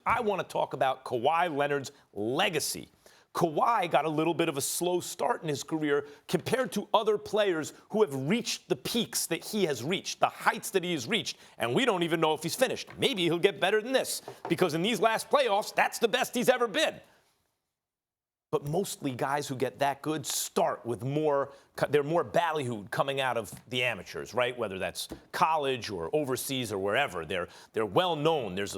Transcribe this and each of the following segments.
I want to talk about Kawhi Leonard's legacy. Kawhi got a little bit of a slow start in his career compared to other players who have reached the peaks that he has reached, the heights that he has reached, and we don't even know if he's finished. Maybe he'll get better than this, because in these last playoffs, that's the best he's ever been. But mostly guys who get that good start with they're more ballyhooed coming out of the amateurs, right? Whether that's college or overseas or wherever. They're well known. There's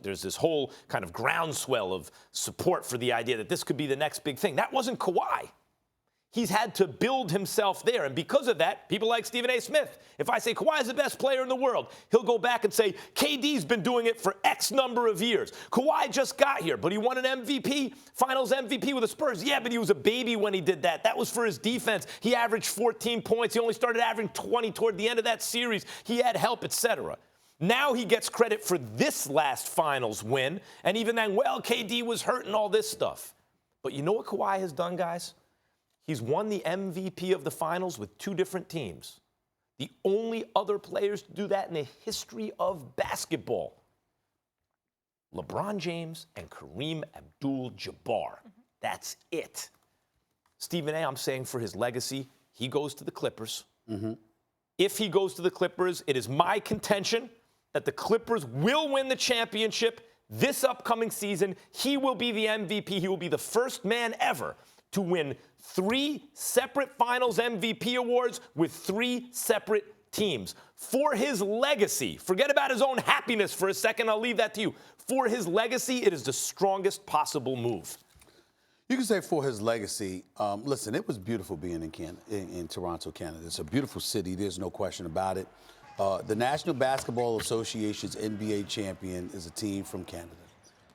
this whole kind of groundswell of support for the idea that this could be the next big thing. That wasn't Kawhi. He's had to build himself there. And because of that, people like Stephen A. Smith, if I say Kawhi is the best player in the world, he'll go back and say, KD's been doing it for X number of years. Kawhi just got here, but he won an MVP, finals MVP with the Spurs. Yeah, but he was a baby when he did that. That was for his defense. He averaged 14 points. He only started averaging 20 toward the end of that series. He had help, etc. Now he gets credit for this last finals win. And even then, well, KD was hurt and all this stuff. But you know what Kawhi has done, guys? He's won the MVP of the finals with two different teams. The only other players to do that in the history of basketball. LeBron James and Kareem Abdul-Jabbar. That's it. Stephen A., I'm saying for his legacy, he goes to the Clippers. If he goes to the Clippers, it is my contention that the Clippers will win the championship this upcoming season. He will be the MVP. He will be the first man ever to win 3 separate finals MVP awards with 3 separate teams. For his legacy, forget about his own happiness for a second, I'll leave that to you. For his legacy, it is the strongest possible move. You can say for his legacy, listen, it was beautiful being in Toronto, Canada. It's a beautiful city, there's no question about it. The National Basketball Association's NBA champion is a team from Canada.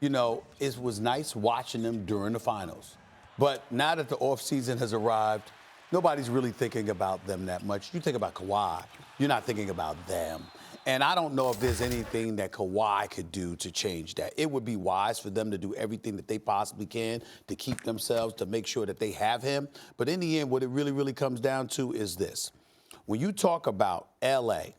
You know, it was nice watching them during the finals. But now that the offseason has arrived, nobody's really thinking about them that much. You think about Kawhi, you're not thinking about them. And I don't know if there's anything that Kawhi could do to change that. It would be wise for them to do everything that they possibly can to keep themselves, to make sure that they have him. But in the end, what it really comes down to is this. When you talk about L.A.,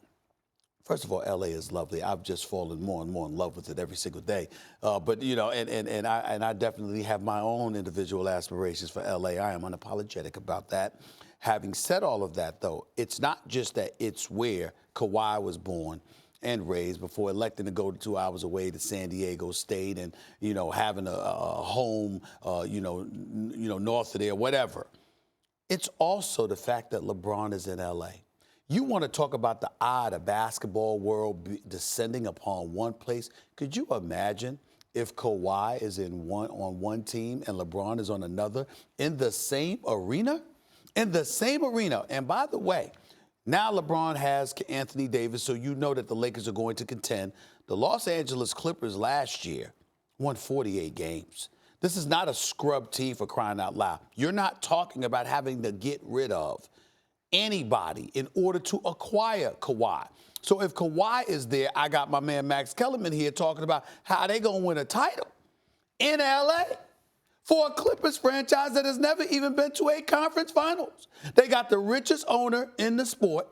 first of all, L.A. is lovely. I've just fallen more and more in love with it every single day. But, you know, and I definitely have my own individual aspirations for L.A. I am unapologetic about that. Having said all of that, though, it's not just that it's where Kawhi was born and raised before electing to go 2 hours away to San Diego State and, you know, having a home, you know, north of there, whatever. It's also the fact that LeBron is in L.A. You want to talk about the eye of the basketball world descending upon one place. Could you imagine if Kawhi is on one team and LeBron is on another in the same arena? In the same arena. And by the way, now LeBron has Anthony Davis, so you know that the Lakers are going to contend. The Los Angeles Clippers last year won 48 games. This is not a scrub team, for crying out loud. You're not talking about having to get rid of anybody in order to acquire Kawhi. So if Kawhi is there, I got my man Max Kellerman here talking about how they going to win a title in L.A. for a Clippers franchise that has never even been to a conference finals. They got the richest owner in the sport.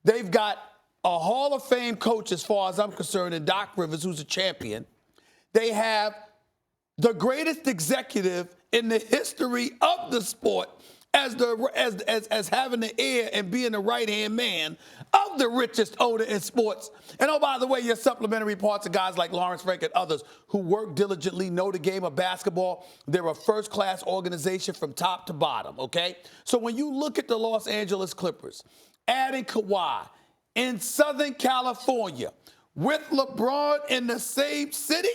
They've got a Hall of Fame coach, as far as I'm concerned, in Doc Rivers, who's a champion. They have the greatest executive in the history of the sport as having the ear and being the right-hand man of the richest owner in sports. And oh, by the way, your supplementary parts of guys like Lawrence Frank and others who work diligently, know the game of basketball. They're a first-class organization from top to bottom, okay? So when you look at the Los Angeles Clippers, adding Kawhi in Southern California with LeBron in the same city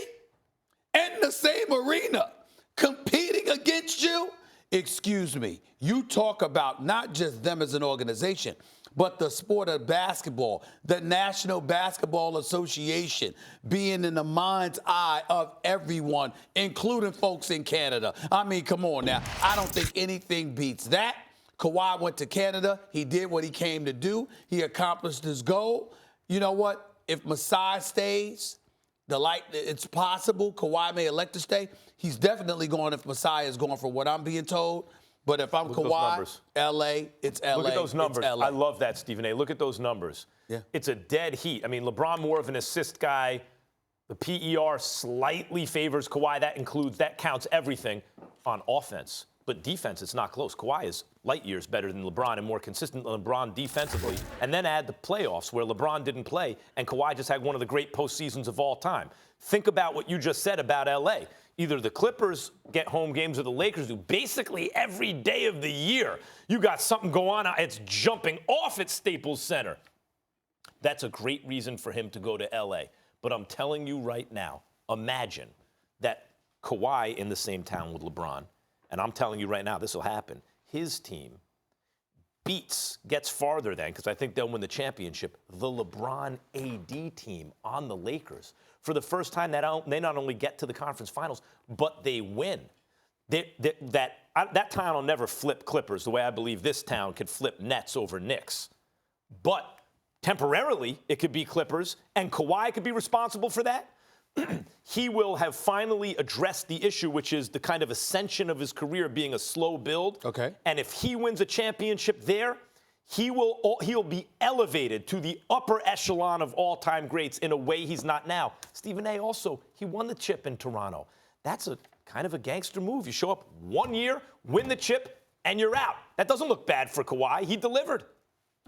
and the same arena competing against you, excuse me, you talk about not just them as an organization, but the sport of basketball, the National Basketball Association being in the mind's eye of everyone, including folks in Canada. I mean, come on now. I don't think anything beats that. Kawhi went to Canada. He did what he came to do. He accomplished his goal. You know what? If Masai stays, it's possible Kawhi may elect to stay. He's definitely going if Masai is going for what I'm being told. But if I'm Kawhi, L.A., it's L.A. Look at those numbers. I love that, Stephen A. Look at those numbers. Yeah. It's a dead heat. I mean, LeBron more of an assist guy The PER slightly favors Kawhi. That counts everything on offense. But defense, it's not close. Kawhi is light years better than LeBron and more consistent than LeBron defensively. And then add the playoffs where LeBron didn't play and Kawhi just had one of the great postseasons of all time. Think about what you just said about LA. Either the Clippers get home games or the Lakers do. Basically every day of the year, you got something going on. It's jumping off at Staples Center. That's a great reason for him to go to LA. But I'm telling you right now, imagine that Kawhi in the same town with LeBron. And I'm telling you right now, this will happen. His team gets farther then, because I think they'll win the championship, the LeBron AD team on the Lakers. For the first time, they not only get to the conference finals, but they win. That town will never flip Clippers the way I believe this town could flip Nets over Knicks. But temporarily, it could be Clippers, and Kawhi could be responsible for that. He will have finally addressed the issue, which is the kind of ascension of his career being a slow build. Okay. And if he wins a championship there, he'll be elevated to the upper echelon of all-time greats in a way he's not now. Stephen A. also, he won the chip in Toronto. That's a kind of a gangster move. You show up 1 year, win the chip, and you're out. That doesn't look bad for Kawhi. He delivered.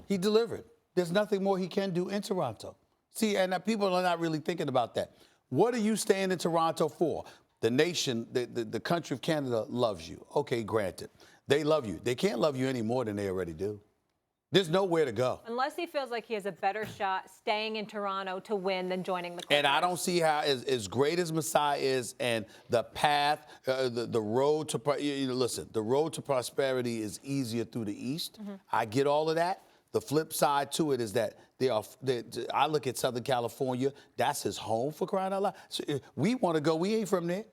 He delivered. There's nothing more he can do in Toronto. See, and people are not really thinking about that. What are you staying in Toronto for? The nation, the country of Canada loves you. Okay, granted. They love you. They can't love you any more than they already do. There's nowhere to go. Unless he feels like he has a better shot staying in Toronto to win than joining the Clippers. And I don't see how, as great as Masai is, and the path, the road to, listen, the road to prosperity is easier through the East. Mm-hmm. I get all of that. The flip side to it is that I look at Southern California, that's his home, for crying out loud. So we want to go, we ain't from there.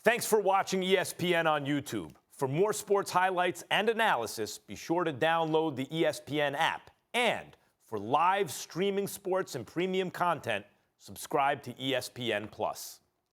Thanks for watching ESPN on YouTube. For more sports highlights and analysis, be sure to download the ESPN app. And for live streaming sports and premium content, subscribe to ESPN+.